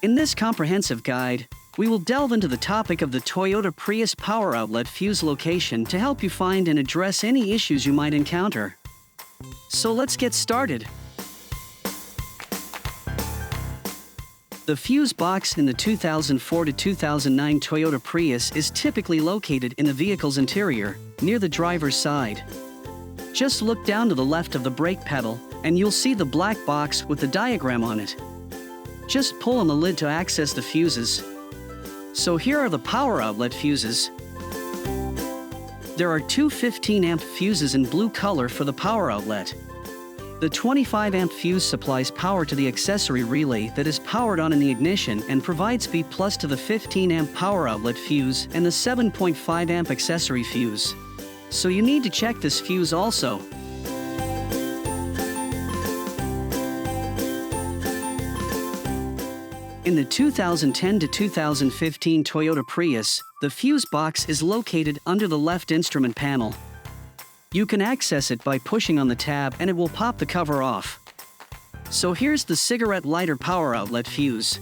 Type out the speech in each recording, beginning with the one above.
In this comprehensive guide, we will delve into the topic of the Toyota Prius power outlet fuse location to help you find and address any issues you might encounter. So let's get started. The fuse box in the 2004 to 2009 Toyota Prius is typically located in the vehicle's interior, near the driver's side. Just look down to the left of the brake pedal, and you'll see the black box with the diagram on it. Just pull on the lid to access the fuses. So here are the power outlet fuses. There are two 15-amp fuses in blue color for the power outlet. The 25-amp fuse supplies power to the accessory relay that is powered on in the ignition and provides B+ to the 15-amp power outlet fuse and the 7.5-amp accessory fuse. So you need to check this fuse also. In the 2010 to 2015 Toyota Prius, the fuse box is located under the left instrument panel. You can access it by pushing on the tab and it will pop the cover off. So here's the cigarette lighter power outlet fuse.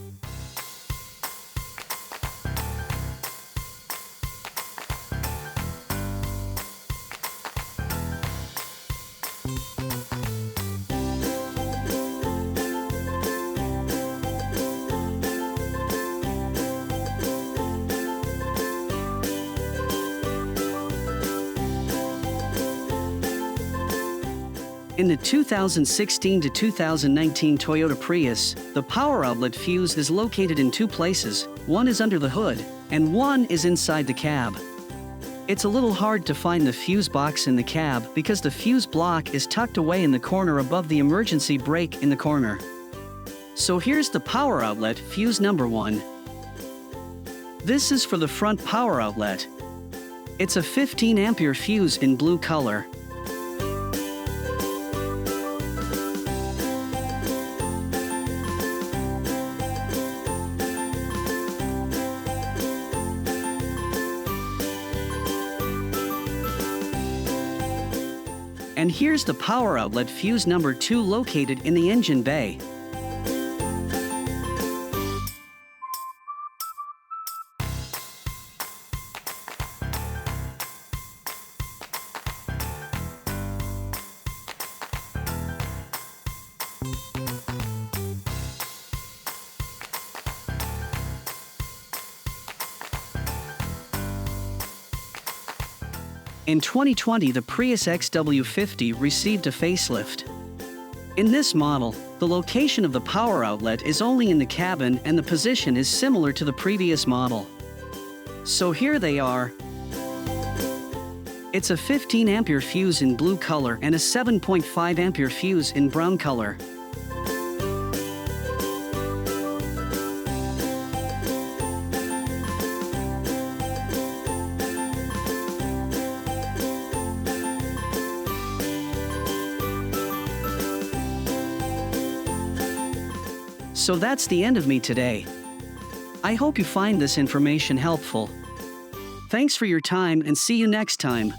In the 2016 to 2019 Toyota Prius, the power outlet fuse is located in two places. One is under the hood, and one is inside the cab. It's a little hard to find the fuse box in the cab because the fuse block is tucked away in the corner above the emergency brake in the corner. So here's the power outlet fuse number 1. This is for the front power outlet. It's a 15-ampere fuse in blue color. And here's the power outlet fuse number 2 located in the engine bay. In 2020, the Prius XW50 received a facelift. In this model, the location of the power outlet is only in the cabin and the position is similar to the previous model. So here they are. It's a 15-ampere fuse in blue color and a 7.5-ampere fuse in brown color. So that's the end of me today. I hope you find this information helpful. Thanks for your time and see you next time.